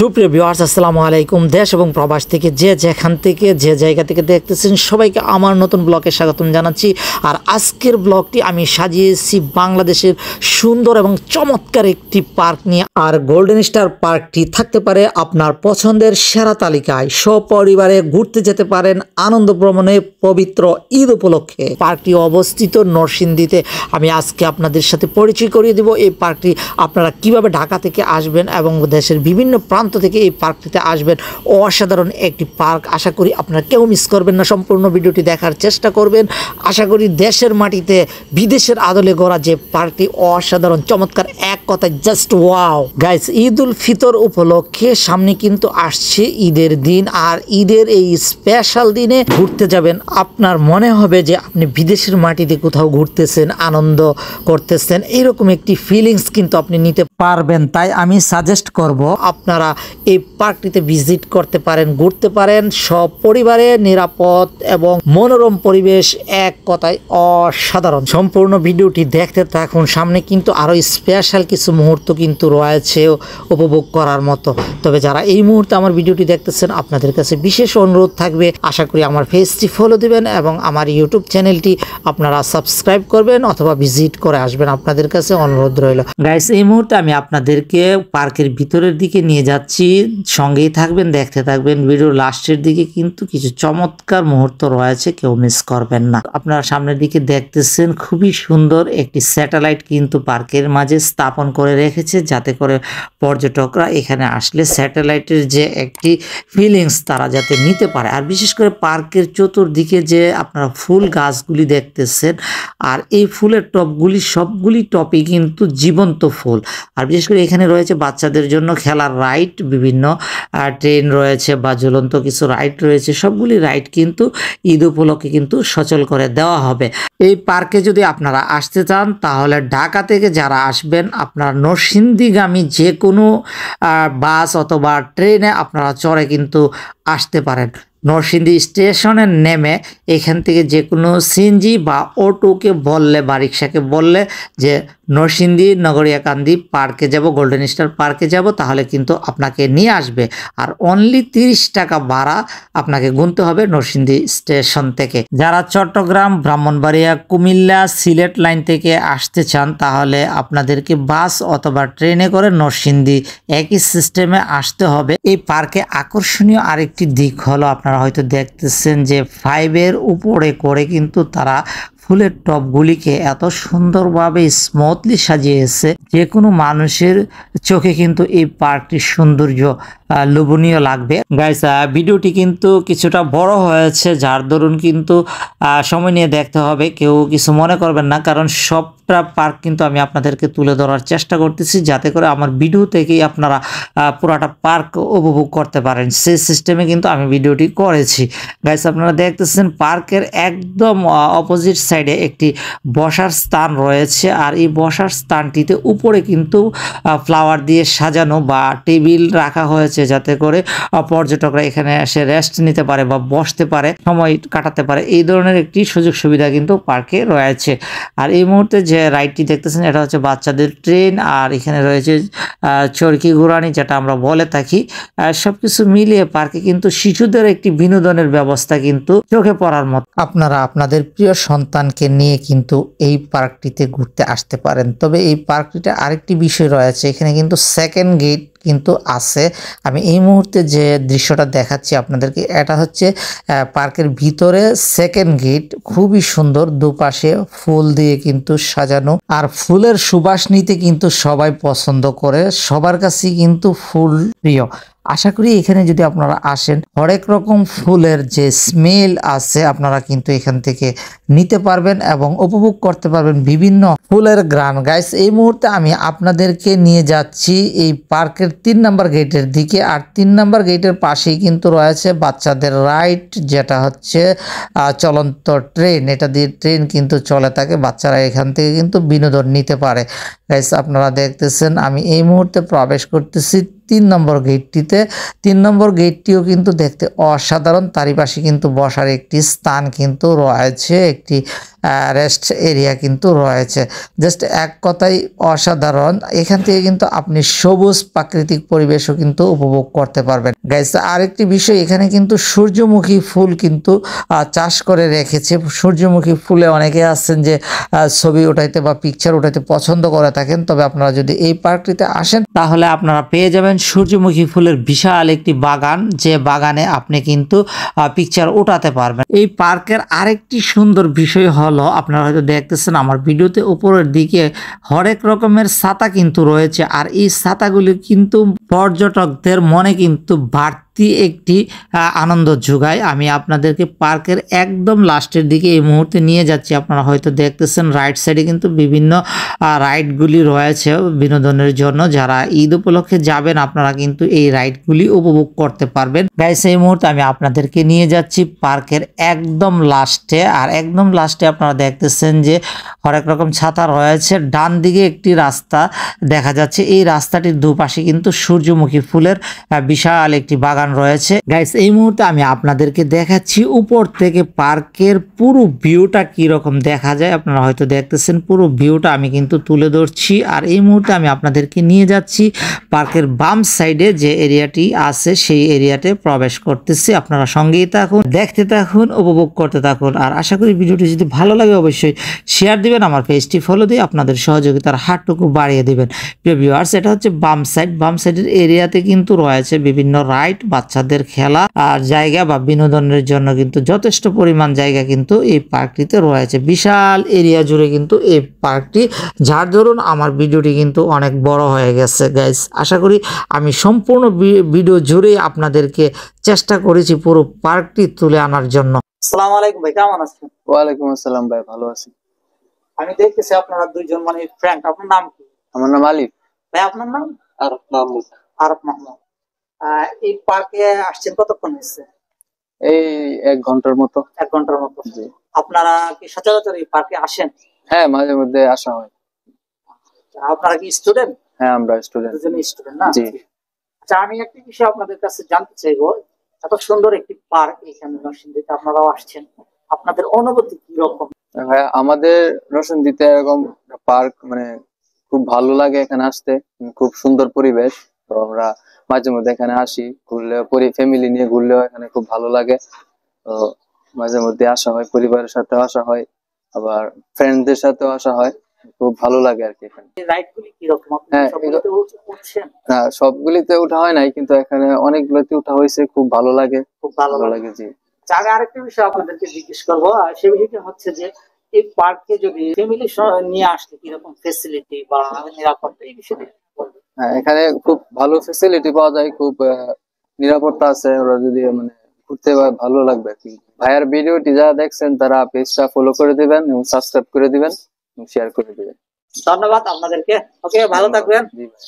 সুপ্রিয় ভিউয়ার্স, আসসালামু আলাইকুম। দেশ এবং প্রবাস থেকে যে যেখান থেকে যে জায়গা থেকে দেখতেছেন সবাইকে আমার নতুন ব্লগে স্বাগতম জানাচ্ছি। আর আজকের ব্লগটি আমি সাজিয়েছি বাংলাদেশের সুন্দর এবং চমৎকার একটি পার্ক নিয়ে। আর গোল্ডেন স্টার পার্কটি থাকতে পারে আপনার পছন্দের সেরা তালিকায়। সপরিবারে ঘুরতে যেতে পারেন আনন্দ ভ্রমণে পবিত্র ঈদ উপলক্ষে। পার্কটি অবস্থিত নরসিংদীতে। আমি আজকে আপনাদের সাথে পরিচয় করিয়ে দেব এই পার্কটি আপনারা কিভাবে ঢাকা থেকে আসবেন এবং দেশের বিভিন্ন প্রান্ত থেকে এই পার্কটিতে আসবেন। অসাধারণ একটি পার্ক, আশা করি আপনারা কেউ মিস করবেন না। সম্পূর্ণ ভিডিওটি দেখার চেষ্টা করবেন। আশা করি দেশের মাটিতে বিদেশের আদলে গড়া যে পার্কটি অসাধারণ চমৎকার, এক কথায় just wow. Guys, Eid ul Fitr উপলক্ষে সামনে কিন্তু আসছে ঈদের দিন। আর ঈদের এই স্পেশাল দিনে ঘুরতে যাবেন, আপনার মনে হবে যে আপনি বিদেশের মাটিতে কোথাও ঘুরতেছেন, আনন্দ করতেছেন, এরকম একটি ফিলিংস কিন্তু আপনি নিতে পারবেন। তাই আমি সাজেস্ট করব আপনারা এই পার্কটিতে ভিজিট করতে পারেন, ঘুরতে পারেন সব পরিবারে। নিরাপদ এবং মনোরম পরিবেশ, এক কথায় অসাধারণ। সম্পূর্ণ ভিডিওটি দেখতে থাকুন। সামনে কিন্তু আরো স্পেশাল কিছু মুহূর্ত কিন্তু রয়েছে উপভোগ করার মতো। তবে যারা এই মুহূর্তে আমার ভিডিওটি দেখতেছেন, আপনাদের কাছে বিশেষ অনুরোধ থাকবে, আশা করি আমার পেজটি ফলো দিবেন এবং আমার ইউটিউব চ্যানেলটি আপনারা সাবস্ক্রাইব করবেন অথবা ভিজিট করে আসবেন, আপনাদের কাছে অনুরোধ রইল। গাইস, এই মুহূর্তে আমি আপনাদেরকে পার্কের ভিতরের দিকে নিয়ে যাচ্ছি, সঙ্গেই থাকবেন, দেখতে থাকবেন। ভিডিওর লাস্টের দিকে কিন্তু কিছু চমৎকার মুহূর্ত রয়েছে, কেউ মিস করবেন না। আপনারা সামনের দিকে দেখতেছেন খুবই সুন্দর একটি স্যাটেলাইট কিন্তু পার্কের মাঝে স্থাপন করে রেখেছে, যাতে করে পর্যটকরা এখানে আসলে স্যাটেলাইটের যে একটি ফিলিংস তারা যাতে নিতে পারে। আর বিশেষ করে পার্কের চতুর্দিকে যে আপনারা ফুল গাছগুলি দেখতেছেন, আর এই ফুলের টপগুলি সবগুলি টপই কিন্তু জীবন্ত ফুল। আর বিশেষ করে এখানে রয়েছে বাচ্চাদের জন্য খেলার রাইড, বিভিন্ন ট্রেন রয়েছে বা ঝুলন্ত কিছু রাইড রয়েছে। সবগুলি রাইড কিন্তু ঈদ উপলক্ষে কিন্তু সচল করে দেওয়া হবে। এই পার্কে যদি আপনারা আসতে চান, তাহলে ঢাকা থেকে যারা আসবেন, আপনারা নরসিংদীগামী যে কোনো বাস অথবা ট্রেনে আপনারা চড়ে কিন্তু আসতে পারেন। নরসিংদী স্টেশনে নেমে এখান থেকে যে কোনো সিএনজি বা অটোকে বললে বা রিক্সাকে বললে যে নরসিংদী নগরিয়াকান্দি পার্কে যাব, গোল্ডেন স্টার পার্কে যাব, তাহলে কিন্তু আপনাকে নিয়ে আসবে। আর অনলি 30 টাকা ভাড়া আপনাকে গুনতে হবে নরসিংদী স্টেশন থেকে। যারা চট্টগ্রাম, ব্রাহ্মণবাড়িয়া, কুমিল্লা, সিলেট লাইন থেকে আসতে চান, তাহলে আপনাদেরকে বাস অথবা ট্রেনে করে নরসিংদী একই সিস্টেমে আসতে হবে। এই পার্কে আকর্ষণীয় আরেকটি দিক হলো, আপনারা হয়তো দেখতেছেন যে 5-এর উপরে করে কিন্তু তারা ফুলের টবগুলিকে এত সুন্দরভাবে স্মুথলি সাজিয়েছে, যে কোনো মানুষের চোখে কিন্তু এই পার্কটির সৌন্দর্য লোভনীয় লাগবে। গাইস, ভিডিওটি কিন্তু কিছুটা বড় হয়েছে, যার দরুন কিন্তু সময় নিয়ে দেখতে হবে, কেউ কিছু মনে করবেন না, কারণ সবটা পার্ক কিন্তু আমি আপনাদেরকে তুলে ধরার চেষ্টা করতেছি, যাতে করে আমার ভিডিও থেকেই আপনারা পুরাটা পার্ক উপভোগ করতে পারেন। সেই সিস্টেমে কিন্তু আমি ভিডিওটি করেছি। গাইস, আপনারা দেখতেছেন পার্কের একদম অপোজিট সাইডে একটি বসার স্থান রয়েছে। আর এই বসার স্থানটিতে উপরে কিন্তু ফ্লাওয়ার দিয়ে সাজানো বা টেবিল রাখা হয়েছে, যাতে করে পর্যটকরা এখানে এসে রেস্ট নিতে পারে বা বসতে পারে, সময় কাটাতে পারে। এই ধরনের একটি সুযোগ সুবিধা কিন্তু পার্কে রয়েছে। আর এই মুহূর্তে যে রাইডটি দেখতেছেন, এটা হচ্ছে বাচ্চাদের ট্রেন। আর এখানে রয়েছে চরকি ঘোরানি, যেটা আমরা বলে থাকি। সবকিছু মিলিয়ে পার্কে কিন্তু শিশুদের একটি বিনোদনের ব্যবস্থা কিন্তু চোখে পড়ার মতো। আপনারা আপনাদের প্রিয় সন্তানকে নিয়ে কিন্তু এই পার্কটিতে ঘুরতে আসতে পারেন। তবে এই পার্কটিতে আরেকটি বিষয় রয়েছে, এখানে কিন্তু সেকেন্ড গেট কিন্তু আছে। আমি এই মুহূর্তে যে দৃশ্যটা দেখাচ্ছি আপনাদেরকে, এটা হচ্ছে পার্কের ভিতরে সেকেন্ড গেট। খুবই সুন্দর, দুপাশে ফুল দিয়ে কিন্তু সাজানো। আর ফুলের সুবাস নিতে কিন্তু সবাই পছন্দ করে, সবার কাছেই কিন্তু ফুল প্রিয়। আশা করি এখানে যদি আপনারা আসেন, হরেক রকম ফুলের যে স্মেল আছে আপনারা কিন্তু এখান থেকে নিতে পারবেন এবং উপভোগ করতে পারবেন বিভিন্ন ফুলের গ্রান। গাইস, এই মুহূর্তে আমি আপনাদেরকে নিয়ে যাচ্ছি এই পার্কের 3 নম্বর গেটের দিকে। আর 3 নম্বর গেটের পাশেই কিন্তু রয়েছে বাচ্চাদের রাইড, যেটা হচ্ছে চলন্ত ট্রেন। এটা দিয়ে ট্রেন কিন্তু চলে থাকে, বাচ্চারা এখান থেকে কিন্তু বিনোদন নিতে পারে। গাইস, আপনারা দেখতেছেন আমি এই মুহূর্তে প্রবেশ করতেছি 3 নম্বর গেটটিতে। 3 নম্বর গেটটিও কিন্তু দেখতে অসাধারণ, তারই পাশে কিন্তু বসার একটি স্থান কিন্তু রয়েছে, একটি রেস্ট এরিয়া কিন্তু রয়েছে। জাস্ট এক কথাই অসাধারণ। এখান থেকে কিন্তু আপনি সবুজ প্রাকৃতিক পরিবেশও কিন্তু উপভোগ করতে পারবেন। গাইস, আরেকটি বিষয়, এখানে কিন্তু সূর্যমুখী ফুল কিন্তু চাষ করে রেখেছে। সূর্যমুখী ফুলে অনেকে আছেন যে ছবি উঠাইতে বা পিকচার উঠাইতে পছন্দ করে থাকেন, তবে আপনারা যদি এই পার্কটিতে আসেন তাহলে আপনারা পেয়ে যাবেন সূর্যমুখী ফুলের বিশাল একটি বাগান, যে বাগানে আপনি কিন্তু পিকচার উঠাতে পারবেন। এই পার্কের আরেকটি সুন্দর বিষয় হলো, আপনারা হয়তো দেখতেছেন আমার ভিডিওতে উপরের দিকে হরেক রকমের ছাতা কিন্তু রয়েছে, আর এই ছাতাগুলি কিন্তু পর্যটকদের মনে কিন্তু বাড়তি একটি আনন্দ যোগায়। আমি আপনাদেরকে পার্কের একদম লাস্টের দিকে এই মুহূর্তে নিয়ে যাচ্ছি। আপনারা হয়তো দেখতেছেন রাইট সাইডে কিন্তু বিভিন্ন রাইডগুলি রয়েছে বিনোদনের জন্য। যারা ঈদ উপলক্ষে যাবেন আপনারা কিন্তু এই রাইডগুলি উপভোগ করতে পারবেন। গাইস, এই মুহূর্তে আমি আপনাদেরকে নিয়ে যাচ্ছি পার্কের একদম লাস্টে, আর একদম লাস্টে আপনারা দেখতেছেন যে হরেক রকম ছাতা রয়েছে। ডান দিকে একটি রাস্তা দেখা যাচ্ছে, এই রাস্তাটির দুপাশে কিন্তু সূর্যমুখী ফুলের বিশাল একটি বাগান রয়েছে। গাইস, এই মুহূর্তে আমি আপনাদেরকে দেখাচ্ছি উপর থেকে পার্কের পুরো ভিউটা কি রকম দেখা যায়। আপনারা হয়তো দেখতেছেন পুরো ভিউটা আমি কিন্তু তুলে ধরছি। আর এই মুহূর্তে আমি আপনাদেরকে নিয়ে যাচ্ছি পার্কের বাম সাইডে যে এরিয়াটি আছে, সেই এরিয়াতে প্রবেশ করতেছি। আপনারা সঙ্গেই থাকুন, দেখতে থাকুন, উপভোগ করতে থাকুন। আর আশা করি ভিডিওটি যদি ভালো লাগে অবশ্যই শেয়ার দিবেন, আমার পেজটি ফলো দিয়ে আপনাদের সহযোগিতার হাতটুকু বাড়িয়ে দিবেন। প্রিয় ভিউয়ার্স, এটা হচ্ছে বাম সাইড। বাম সাইডের এরিয়াতে কিন্তু রয়েছে বিভিন্ন রাইড, বাচ্চাদের খেলা আর জায়গা বা বিনোদনের জন্য কিন্তু যথেষ্ট পরিমাণ জায়গা কিন্তু এই পার্কটিতে রয়েছে। বিশাল এরিয়া জুড়ে কিন্তু এই পার্কটি, যার দরুন আমার ভিডিওটি কিন্তু অনেক বড় হয়ে গেছে। গাইস, আশা করি আমি সম্পূর্ণ ভিডিও জুড়ে আপনাদেরকে চেষ্টা করেছি পুরো পার্কটি তুলে আনার জন্য। আসসালামু আলাইকুম ভাই, কেমন আছেন? ওয়ালাইকুম আসসালাম ভাই, ভালো আছি। আমি দেখতেছি আপনারা দুইজন মানে ফ্রেন্ড। আপনার নাম কি? আমার নাম আলিফ। ভাই, আপনার নাম? আরফ মাহমুদ। আরফ মাহমুদ। এই পার্কে আসছেন কতক্ষণ হয়েছে? এই 1 ঘন্টার মতো। 1 ঘন্টার মতো। জি। আপনারা কি সচরাচর এই পার্কে আসেন? হ্যাঁ, মাঝে মধ্যে আসা হয়। আপনারা কি স্টুডেন্ট? হ্যাঁ, আমরা স্টুডেন্ট। দুজনেই স্টুডেন্ট না? জি। আচ্ছা, আমি একটা বিষয় আপনাদের কাছে জানতে চাইবো। এত সুন্দর একটি পার্ক এখানে নরসিংদীতে আপনারাও আসছেন, আপনাদের অনুভূতি কি রকম? ভাই, আমাদের নরসিংদীতে এরকম পার্ক মানে খুব ভালো লাগে এখানে আসতে। খুব সুন্দর পরিবেশ। তো আমরা মাঝে মধ্যে এখানে আসি, ঘুরলে ফ্যামিলি নিয়ে ঘুরলেও এখানে খুব ভালো লাগে। তো মাঝে মধ্যে আসা হয়, পরিবারের সাথে আসা হয়, আবার ফ্রেন্ডদের সাথেও আসা হয়। খুব ভালো লাগে আর কি এখানে। রাইডগুলি কি রকম? আপনি হ্যাঁ, সবগুলোতে উঠছেন? না, সবগুলিতে উঠা হয় নাই, কিন্তু এখানে অনেকগুলোতে উঠা হয়েছে। খুব ভালো লাগে, খুব ভালো লাগে। লাগে। জি। আচ্ছা, আমি আরেকটা বিষয় আপনাদেরকে জিজ্ঞেস করবো, আর সেই বিষয়টা হচ্ছে যে এই পার্কে যদি ফ্যামিলি নিয়ে আসতে কিরকম ফেসিলিটি বা নিরাপত্তা, এই বিষয়ে বলবেন? হ্যাঁ, এখানে খুব ভালো ফেসিলিটি পাওয়া যায়, খুব নিরাপত্তা আছে। ওরা যদি মানে ঘুরতে ভালো লাগবে আর কি। ভাইয়ার ভিডিওটি যারা দেখছেন তারা পেজটা ফলো করে দিবেন এবং সাবস্ক্রাইব করে দিবেন এবং শেয়ার করে দিবেন। ধন্যবাদ আপনাদেরকে। ওকে, ভালো থাকবেন। জি ভাই।